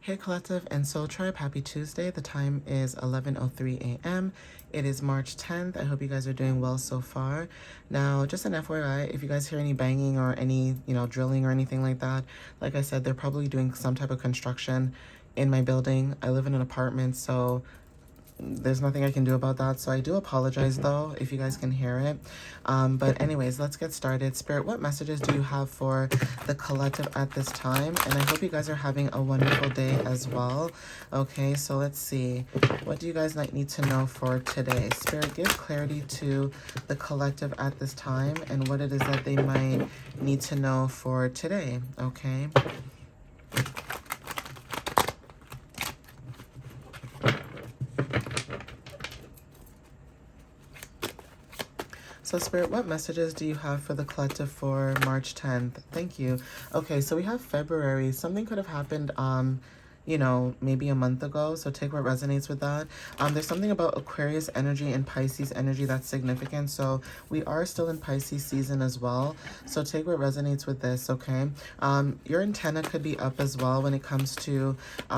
Hey Collective and Soul Tribe, happy Tuesday. The time is 11:03 a.m. It is March 10th. I hope you guys are doing well so far. Now, just an FYI, if you guys hear any banging or any, drilling or anything like that, like I said, they're probably doing some type of construction in my building. I live in an apartment, so there's nothing I can do about that. So I do apologize though if you guys can hear it. But anyways, let's get started. Spirit, what messages do you have for the collective at this time? And I hope you guys are having a wonderful day as well. Okay, so let's see. What do you guys need to know for today? Spirit, give clarity to the collective at this time and what it is that they might need to know for today. Okay. So Spirit, what messages do you have for the collective for March 10th? Thank you. Okay, so we have February. Something could have happened, maybe a month ago. So take what resonates with that. There's something about Aquarius energy and Pisces energy that's significant. So we are still in Pisces season as well. So take what resonates with this, okay? Your antenna could be up as well when it comes to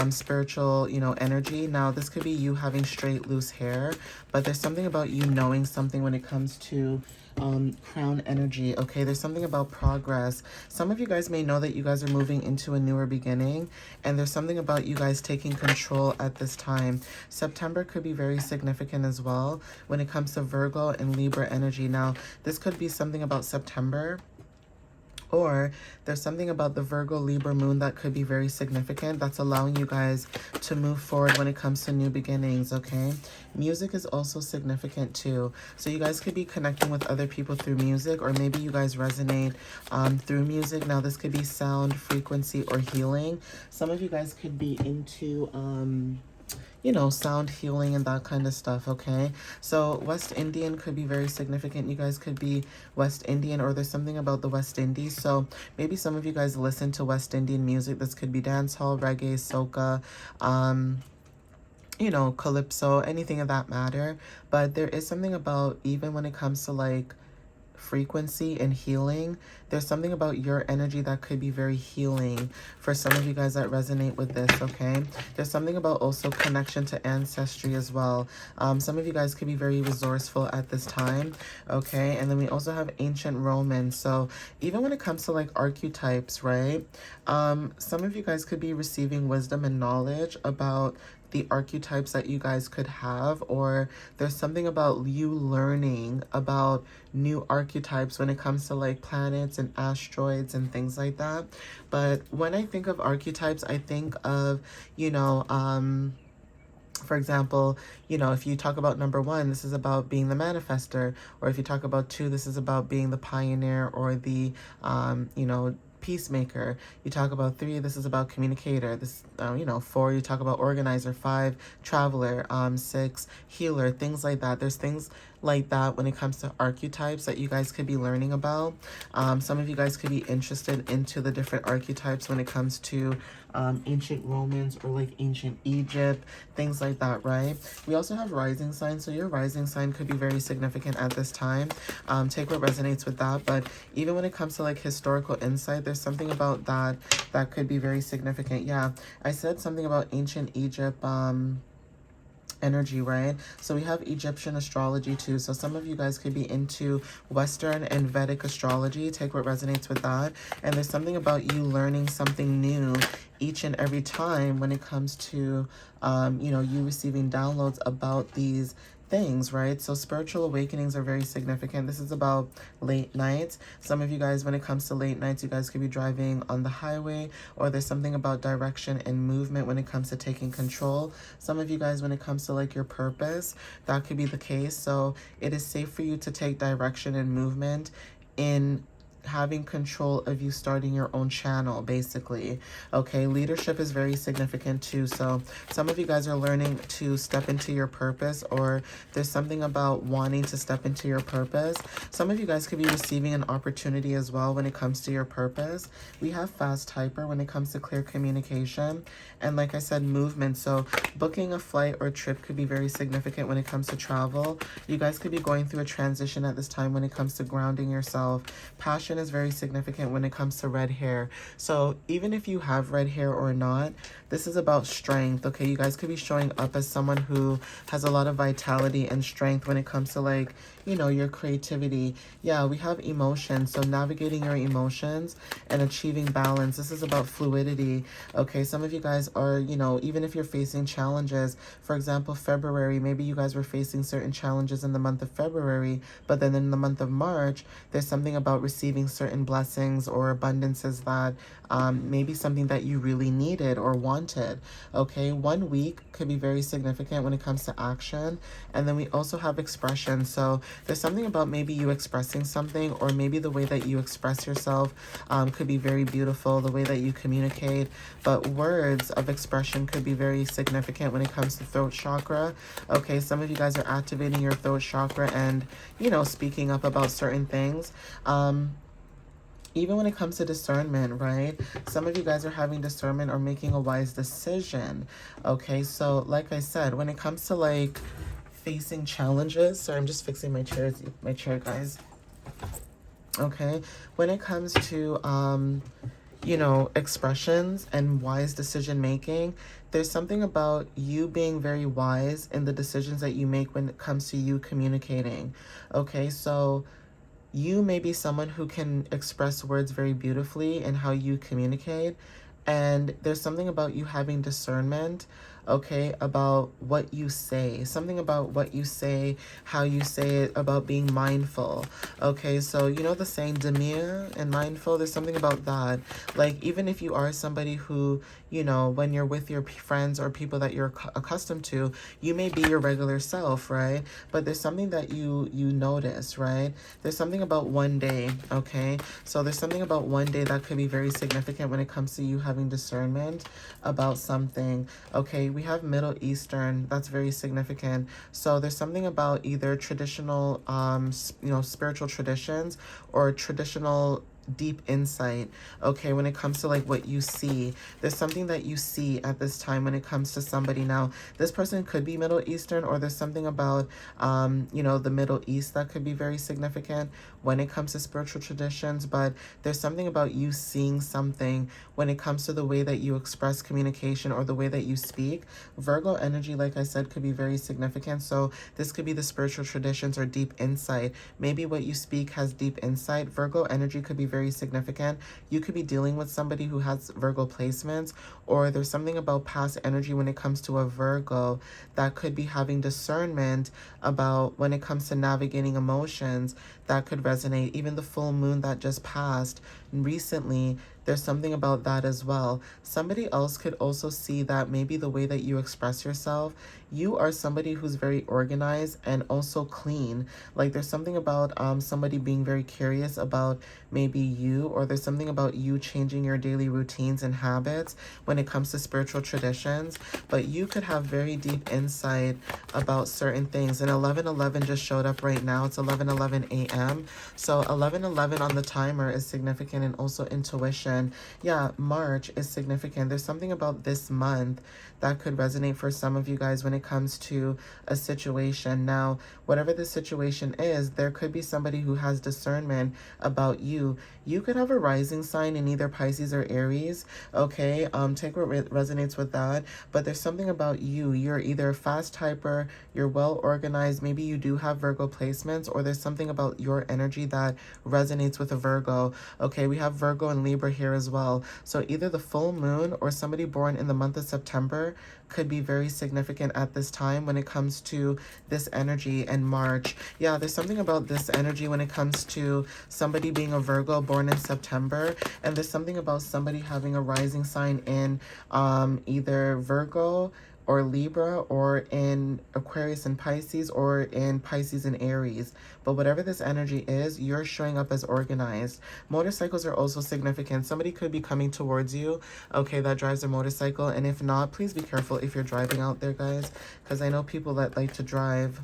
spiritual, energy. Now, this could be you having straight, loose hair, but there's something about you knowing something when it comes to crown energy. Okay, there's something about progress. Some of you guys may know that you guys are moving into a newer beginning, and there's something about you guys taking control at this time. September could be very significant as well when it comes to Virgo and Libra energy. Now, this could be something about September, or there's something about the Virgo Libra moon that could be very significant that's allowing you guys to move forward when it comes to new beginnings, okay? Music is also significant too. So you guys could be connecting with other people through music, or maybe you guys resonate through music. Now this could be sound, frequency, or healing. Some of you guys could be into sound healing and that kind of stuff, okay? So West Indian could be very significant. You guys could be West Indian, or there's something about the West Indies. So maybe some of you guys listen to West Indian music. This could be dancehall, reggae, soca, calypso, anything of that matter. But there is something about, even when it comes to like frequency and healing, there's something about your energy that could be very healing for some of you guys that resonate with this, okay? There's something about also connection to ancestry as well. Some of you guys could be very resourceful at this time, okay? And then we also have ancient Romans. So even when it comes to like archetypes, right? Some of you guys could be receiving wisdom and knowledge about the archetypes that you guys could have, or there's something about you learning about new archetypes when it comes to like planets and asteroids and things like that. But when I think of archetypes, I think of, for example, if you talk about number 1, this is about being the manifester, or if you talk about 2, this is about being the pioneer or the, peacemaker. You talk about 3, this is about communicator. This 4, you talk about organizer. 5, traveler. 6, healer. Things like that. There's things like that when it comes to archetypes that you guys could be learning about. Some of you guys could be interested into the different archetypes when it comes to ancient Romans or like ancient Egypt, things like that, right? We also have rising signs, so your rising sign could be very significant at this time. Take what resonates with that. But even when it comes to like historical insight, there's something about that that could be very significant. Yeah, I said something about ancient Egypt energy, right? So we have Egyptian astrology too. So some of you guys could be into Western and Vedic astrology. Take what resonates with that. And there's something about you learning something new each and every time when it comes to, you receiving downloads about these things, right? So spiritual awakenings are very significant. This is about late nights. Some of you guys, when it comes to late nights, you guys could be driving on the highway, or there's something about direction and movement when it comes to taking control. Some of you guys, when it comes to like your purpose, that could be the case. So it is safe for you to take direction and movement in having control of you starting your own channel, basically. Okay, leadership is very significant too. So some of you guys are learning to step into your purpose, or there's something about wanting to step into your purpose. Some of you guys could be receiving an opportunity as well when it comes to your purpose. We have fast hyper when it comes to clear communication, and like I said, movement. So booking a flight or trip could be very significant when it comes to travel. You guys could be going through a transition at this time when it comes to grounding yourself. Passion expression is very significant when it comes to red hair. So even if you have red hair or not, this is about strength, okay? You guys could be showing up as someone who has a lot of vitality and strength when it comes to, like, you know, your creativity. Yeah, we have emotions. So navigating your emotions and achieving balance. This is about fluidity, okay? Some of you guys are, you know, even if you're facing challenges, for example, February, maybe you guys were facing certain challenges in the month of February, but then in the month of March, there's something about receiving certain blessings or abundances that maybe something that you really needed or wanted, okay? 1 week could be very significant when it comes to action. And then we also have expression. So there's something about maybe you expressing something, or maybe the way that you express yourself could be very beautiful, the way that you communicate. But words of expression could be very significant when it comes to throat chakra. Okay, some of you guys are activating your throat chakra and, you know, speaking up about certain things. Even when it comes to discernment, right? Some of you guys are having discernment or making a wise decision. Okay, so like I said, when it comes to like facing challenges, sorry, I'm just fixing my chair, guys. Okay, when it comes to you know, expressions and wise decision making, there's something about you being very wise in the decisions that you make when it comes to you communicating. Okay, so you may be someone who can express words very beautifully in how you communicate. And there's something about you having discernment, okay, about what you say, something about what you say, how you say it, about being mindful. Okay, so you know the saying demure and mindful, there's something about that. Like, even if you are somebody who, you know, when you're with your friends or people that you're accustomed to, you may be your regular self, right? But there's something that you notice, right? There's something about one day, okay? So there's something about one day that could be very significant when it comes to you having discernment about something. Okay, we have Middle Eastern, that's very significant. So there's something about either traditional you know, spiritual traditions or traditional deep insight, okay, when it comes to like what you see. There's something that you see at this time when it comes to somebody. Now this person could be Middle Eastern, or there's something about you know, the Middle East that could be very significant when it comes to spiritual traditions. But there's something about you seeing something when it comes to the way that you express communication or the way that you speak. Virgo energy, like I said, could be very significant. So this could be the spiritual traditions or deep insight. Maybe what you speak has deep insight. Virgo energy could be very significant. You could be dealing with somebody who has Virgo placements, or there's something about past energy when it comes to a Virgo that could be having discernment about when it comes to navigating emotions that could resonate. Even the full moon that just passed recently, there's something about that as well. Somebody else could also see that maybe the way that you express yourself, you are somebody who's very organized and also clean. Like, there's something about somebody being very curious about maybe you, or there's something about you changing your daily routines and habits when it comes to spiritual traditions. But you could have very deep insight about certain things. And 11:11 just showed up right now. It's 11:11 a.m. So 11:11 on the timer is significant, and also intuition. Yeah, March is significant. There's something about this month that could resonate for some of you guys when it comes to a situation. Now, whatever the situation is, there could be somebody who has discernment about you. You could have a rising sign in either Pisces or Aries, okay? Take what resonates with that. But there's something about you. You're either a fast typer, you're well organized, maybe you do have Virgo placements, or there's something about your energy that resonates with a Virgo. Okay, we have Virgo and Libra here as well. So either the full moon or somebody born in the month of September could be very significant at this time when it comes to this energy in March. Yeah, there's something about this energy when it comes to somebody being a Virgo born in September, and there's something about somebody having a rising sign in either Virgo or Libra, or in Aquarius and Pisces, or in Pisces and Aries. But whatever this energy is, you're showing up as organized. Motorcycles are also significant. Somebody could be coming towards you, okay, that drives a motorcycle. And if not, please be careful if you're driving out there, guys, because I know people that like to drive,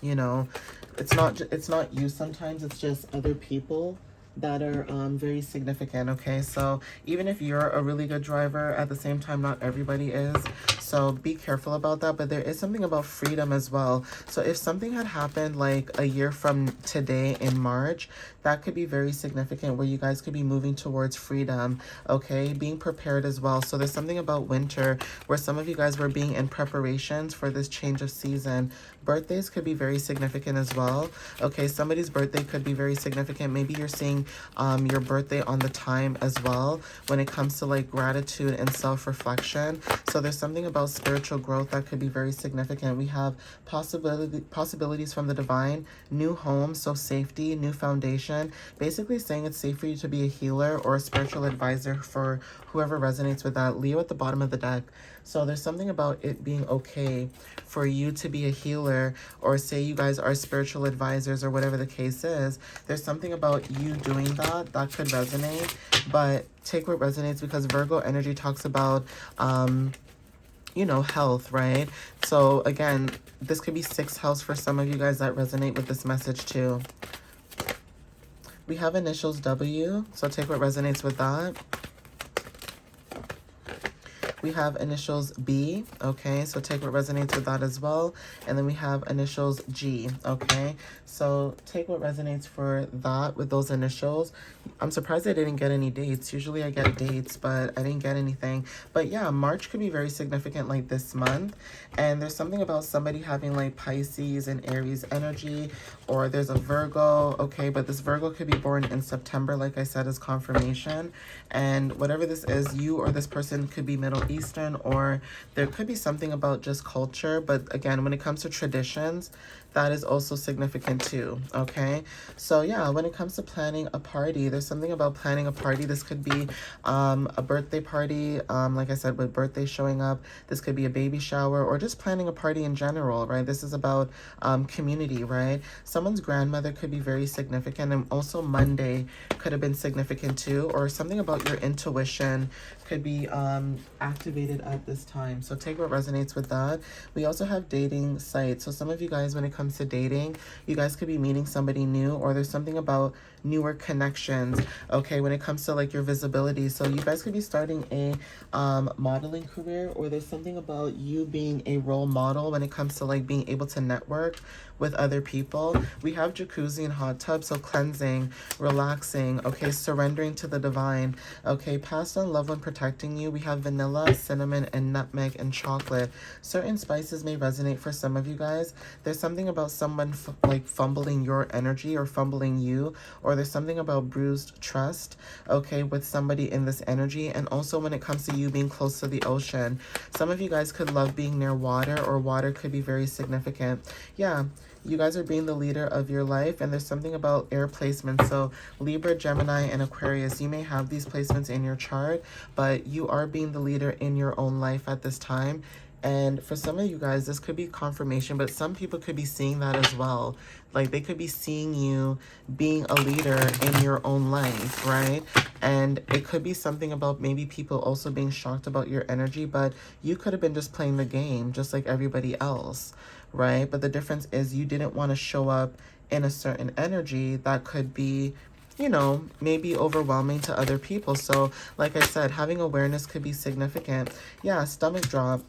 you know, it's not you sometimes, it's just other people that are very significant, okay? So even if you're a really good driver, at the same time, not everybody is. So be careful about that. But there is something about freedom as well. So if something had happened like a year from today in March, that could be very significant, where you guys could be moving towards freedom, okay? Being prepared as well. So there's something about winter where some of you guys were being in preparations for this change of season. Birthdays could be very significant as well. Okay, somebody's birthday could be very significant. Maybe you're seeing your birthday on the time as well when it comes to like gratitude and self-reflection. So there's something about spiritual growth that could be very significant. We have possibilities from the divine, new home, so safety, new foundation. Basically saying it's safe for you to be a healer or a spiritual advisor for whoever resonates with that. Leo at the bottom of the deck. So there's something about it being okay for you to be a healer, or say you guys are spiritual advisors or whatever the case is. There's something about you doing that that could resonate, but take what resonates, because Virgo energy talks about you know, health, right? So again, this could be 6th house for some of you guys that resonate with this message too. We have initials W, so take what resonates with that. We have initials B, okay, so take what resonates with that as well. And then we have initials G, okay, so take what resonates for that with those initials. I'm surprised I didn't get any dates. Usually I get dates, but I didn't get anything. But yeah, March could be very significant like this month. And there's something about somebody having like Pisces and Aries energy, or there's a Virgo, okay, but this Virgo could be born in September, like I said, as confirmation. And whatever this is, you or this person could be Middle Eastern, or there could be something about just culture. But again, when it comes to traditions, that is also significant too, okay? So yeah, when it comes to planning a party, there's something about planning a party. This could be a birthday party, like I said, with birthday showing up. This could be a baby shower, or just planning a party in general, right? This is about community, right? Someone's grandmother could be very significant, and also Monday could have been significant too, or something about your intuition could be activated at this time. So take what resonates with that. We also have dating sites. So some of you guys, when it comes to dating, you guys could be meeting somebody new, or there's something about newer connections, okay, when it comes to like your visibility. So you guys could be starting a modeling career, or there's something about you being a role model when it comes to like being able to network with other people. We have jacuzzi and hot tub, so cleansing, relaxing, okay, surrendering to the divine, okay, past on loved one protecting you. We have vanilla, cinnamon, and nutmeg and chocolate. Certain spices may resonate for some of you guys. There's something about someone like fumbling your energy or fumbling you, or there's something about bruised trust, okay, with somebody in this energy. And also when it comes to you being close to the ocean, some of you guys could love being near water, or water could be very significant. Yeah, you guys are being the leader of your life, and there's something about air placements. So Libra, Gemini, and Aquarius, you may have these placements in your chart, but you are being the leader in your own life at this time. And for some of you guys, this could be confirmation, but some people could be seeing that as well. Like they could be seeing you being a leader in your own life, right? And it could be something about maybe people also being shocked about your energy, but you could have been just playing the game just like everybody else, right? But the difference is you didn't want to show up in a certain energy that could be, you know, maybe overwhelming to other people. So like I said, having awareness could be significant. Yeah, stomach drop.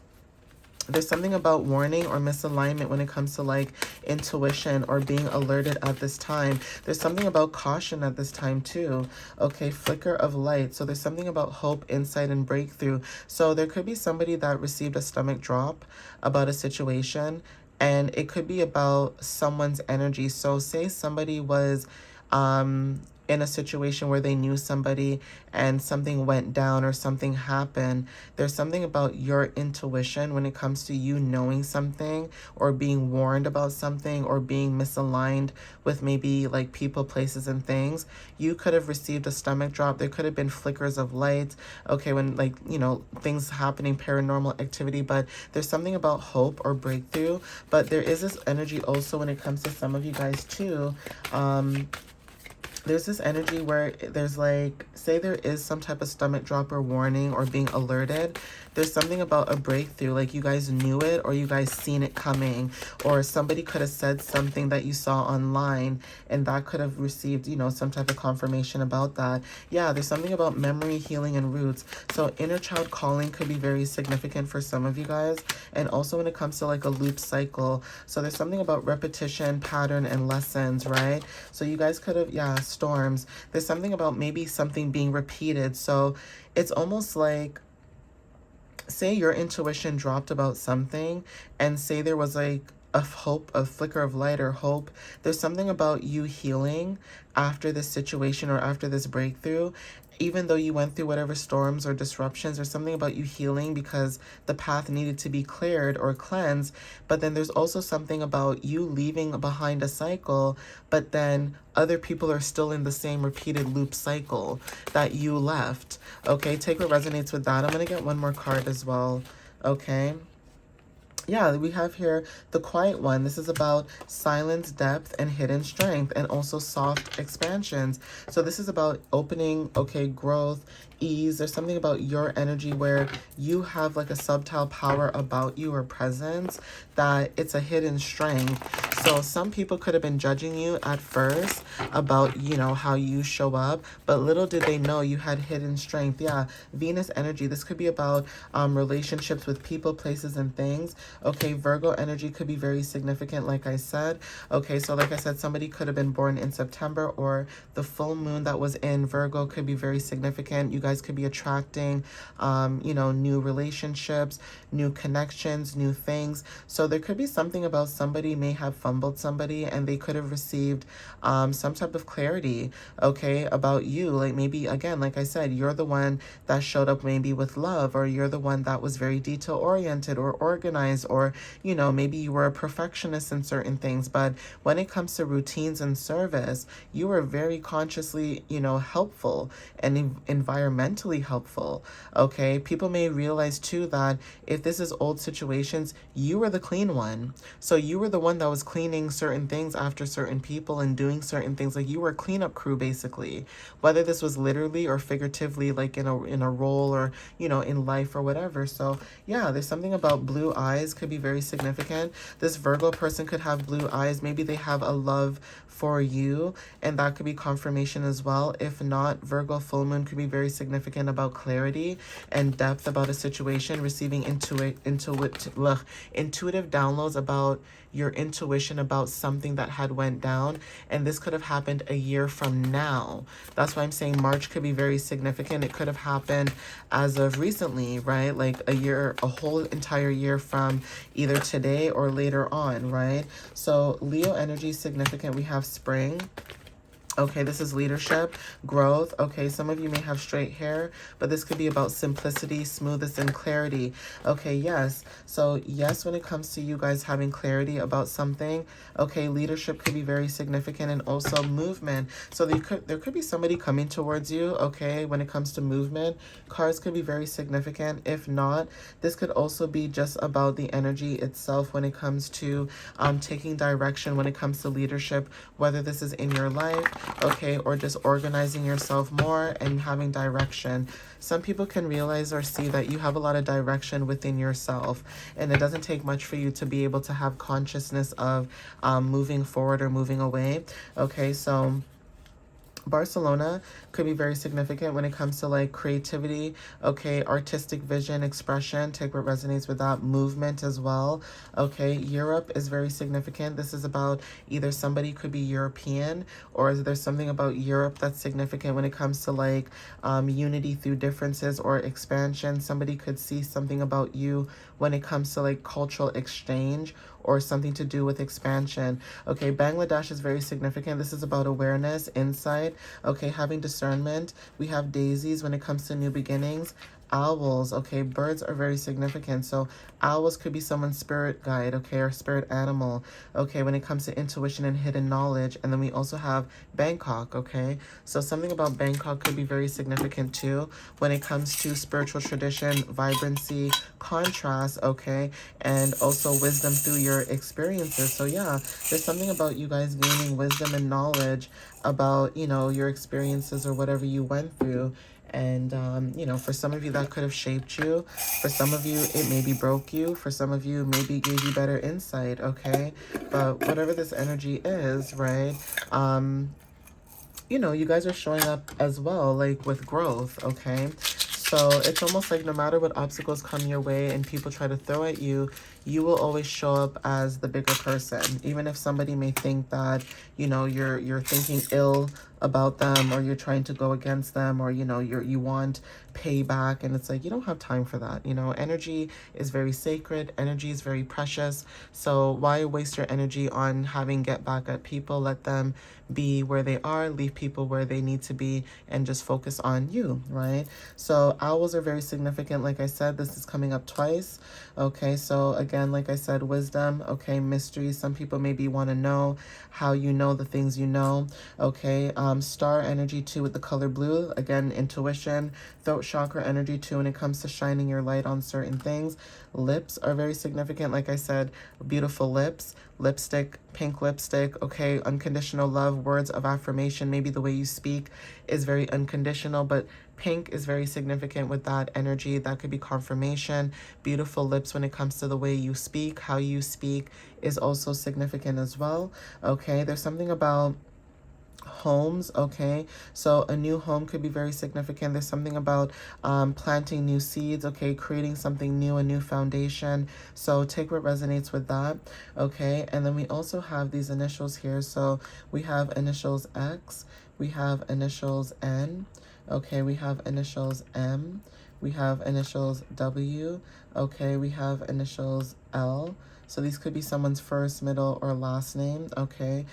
There's something about warning or misalignment when it comes to like intuition or being alerted at this time. There's something about caution at this time too. Okay, flicker of light. So there's something about hope, insight, and breakthrough. So there could be somebody that received a stomach drop about a situation, and it could be about someone's energy. So say somebody was in a situation where they knew somebody and something went down or something happened. There's something about your intuition when it comes to you knowing something or being warned about something or being misaligned with maybe like people, places, and things. You could have received a stomach drop. There could have been flickers of light, okay, when like, you know, things happening, paranormal activity, but there's something about hope or breakthrough. But there is this energy also when it comes to some of you guys too. There's this energy where there's like, say there is some type of stomach drop or warning or being alerted. there's something about a breakthrough, like you guys knew it or you guys seen it coming, or somebody could have said something that you saw online and that could have received, you know, some type of confirmation about that. Yeah, there's something about memory, healing, and roots. So inner child calling could be very significant for some of you guys. And also when it comes to like a loop cycle. So there's something about repetition, pattern, and lessons, right? So you guys could have, yeah, storms. There's something about maybe something being repeated. So it's almost like, say your intuition dropped about something, and say there was like a hope, a flicker of light or hope. There's something about you healing after this situation or after this breakthrough, even though you went through whatever storms or disruptions. There's something about you healing because the path needed to be cleared or cleansed. But then there's also something about you leaving behind a cycle, but then other people are still in the same repeated loop cycle that you left. Okay, take what resonates with that. I'm going to get one more card as well. Okay. Yeah, we have here the quiet one. This is about silence, depth, and hidden strength, and also soft expansions. So this is about opening, okay, growth, ease. There's something about your energy where you have like a subtle power about you or presence that it's a hidden strength. So some people could have been judging you at first about, you know, how you show up, but little did they know you had hidden strength. Yeah, Venus energy. This could be about relationships with people, places, and things. Okay, Virgo energy could be very significant, like I said. Okay, so like I said, somebody could have been born in September, or the full moon that was in Virgo could be very significant. You guys could be attracting, you know, new relationships, new connections, new things. So there could be something about somebody may have fumbled somebody and they could have received some type of clarity, okay, about you. Like maybe, again, like I said, you're the one that showed up maybe with love, or you're the one that was very detail oriented or organized, or, you know, maybe you were a perfectionist in certain things. But when it comes to routines and service, you were very consciously, you know, helpful and environmentally helpful. Okay, people may realize too that if this is old situations, you were the clean one. So you were the one that was cleaning certain things after certain people and doing certain things. Like you were a cleanup crew basically, whether this was literally or figuratively, like in a role, or, you know, in life or whatever. So yeah, there's something about blue eyes could be very significant. This Virgo person could have blue eyes. Maybe they have a love for you, and that could be confirmation as well. If not, Virgo full moon could be very significant about clarity and depth about a situation, receiving intuitive downloads about your intuition about something that had went down, and this could have happened a year from now. That's why I'm saying March could be very significant. It could have happened as of recently, right? Like a year, a whole entire year from either today or later on, right? So Leo energy is significant. We have spring. Okay, this is leadership, growth. Okay, some of you may have straight hair, but this could be about simplicity, smoothness, and clarity. Okay, yes. So yes, when it comes to you guys having clarity about something, okay, leadership could be very significant, and also movement. So there could be somebody coming towards you, okay, when it comes to movement. Cards could be very significant. If not, this could also be just about the energy itself when it comes to taking direction, when it comes to leadership, whether this is in your life, okay, or just organizing yourself more and having direction. Some people can realize or see that you have a lot of direction within yourself, and it doesn't take much for you to be able to have consciousness of moving forward or moving away. Okay, so Barcelona could be very significant when it comes to like creativity, okay, artistic vision, expression, take what resonates with that, movement as well. Okay, Europe is very significant. This is about either somebody could be European, or there's something about Europe that's significant when it comes to like unity through differences or expansion. Somebody could see something about you when it comes to like cultural exchange or something to do with expansion. Okay, Bangladesh is very significant. This is about awareness, insight, okay, having discernment. We have daisies when it comes to new beginnings. Owls, okay, birds are very significant. So owls could be someone's spirit guide, okay, or spirit animal, okay, when it comes to intuition and hidden knowledge. And then we also have Bangkok, okay. So something about Bangkok could be very significant too when it comes to spiritual tradition, vibrancy, contrast, okay, and also wisdom through your experiences. So yeah, there's something about you guys gaining wisdom and knowledge about, you know, your experiences or whatever you went through. And, you know, for some of you that could have shaped you. For some of you, it maybe broke you. For some of you, maybe gave you better insight, okay? But whatever this energy is, right? You know, you guys are showing up as well, like with growth, okay? So it's almost like no matter what obstacles come your way and people try to throw at you, you will always show up as the bigger person. Even if somebody may think that, you know, you're thinking ill about them, or you're trying to go against them, or you know, you want payback, and it's like you don't have time for that. You know, energy is very sacred, energy is very precious. So why waste your energy on having get back at people? Let them be where they are, leave people where they need to be, and just focus on you, right? So owls are very significant. Like I said, this is coming up twice. Okay, so again, like I said, wisdom, okay, mystery. Some people maybe want to know how you know the things you know. Okay, star energy too with the color blue. Again, intuition, throat chakra energy too when it comes to shining your light on certain things. Lips are very significant. Like I said, beautiful lips, lipstick, pink lipstick, okay, unconditional love, words of affirmation. Maybe the way you speak is very unconditional, but pink is very significant with that energy. That could be confirmation. Beautiful lips when it comes to the way you speak, how you speak is also significant as well. Okay, there's something about homes. Okay, so a new home could be very significant. There's something about planting new seeds, okay, creating something new, a new foundation. So take what resonates with that. Okay, and then we also have these initials here. So we have initials X, we have initials N, okay, we have initials M, we have initials W, okay, we have initials L. So these could be someone's first, middle, or last name, okay?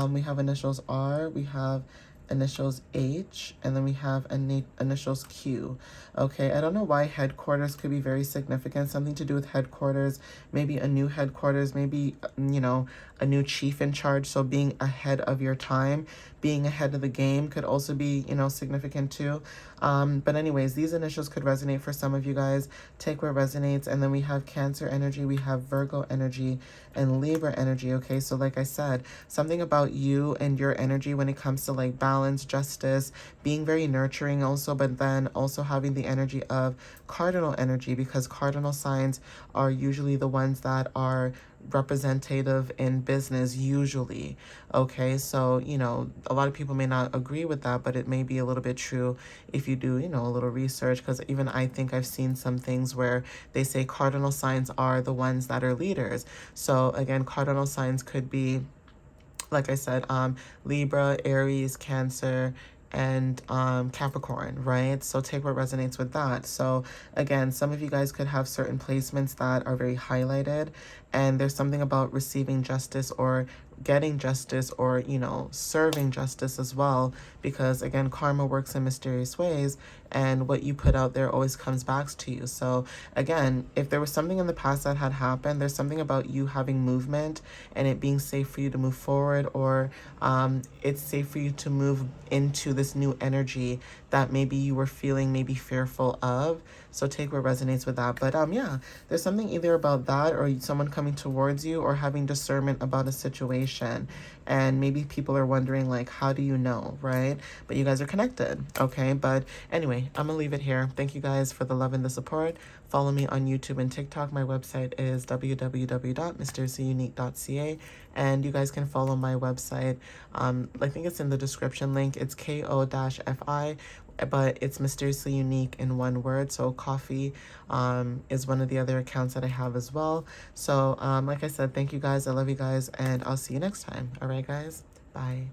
We have initials R, we have initials H, and then we have initials Q. Okay, I don't know why headquarters could be very significant. Something to do with headquarters, maybe a new headquarters, maybe, you know, a new chief in charge. So being ahead of your time, being ahead of the game could also be, you know, significant too. But anyways, these initials could resonate for some of you guys. Take where resonates. And then we have Cancer energy, we have Virgo energy, and Libra energy. Okay, so like I said, something about you and your energy when it comes to like balance, justice, being very nurturing also, but then also having the energy of cardinal energy, because cardinal signs are usually the ones that are representative in business usually. Okay, so you know, a lot of people may not agree with that, but it may be a little bit true if you do, you know, a little research, because even I think I've seen some things where they say cardinal signs are the ones that are leaders. So again, cardinal signs could be, like I said, Libra, Aries, Cancer, and Capricorn, right? So take what resonates with that. So again, some of you guys could have certain placements that are very highlighted, and there's something about receiving justice or getting justice, or you know, serving justice as well, because again, karma works in mysterious ways, and what you put out there always comes back to you. So again, if there was something in the past that had happened, there's something about you having movement and it being safe for you to move forward, or it's safe for you to move into this new energy that maybe you were feeling maybe fearful of. So take what resonates with that. But yeah, there's something either about that, or someone coming towards you, or having discernment about a situation. And maybe people are wondering like, how do you know, right? But you guys are connected, okay? But anyway, I'm gonna leave it here. Thank you guys for the love and the support. Follow me on YouTube and TikTok. My website is www.mysteriouslyunique.ca, and you guys can follow my website. I think it's in the description link. It's ko-fi, but it's Mysteriously Unique in one word. So coffee is one of the other accounts that I have as well. So like I said, thank you guys. I love you guys, and I'll see you next time. All right, guys. Bye.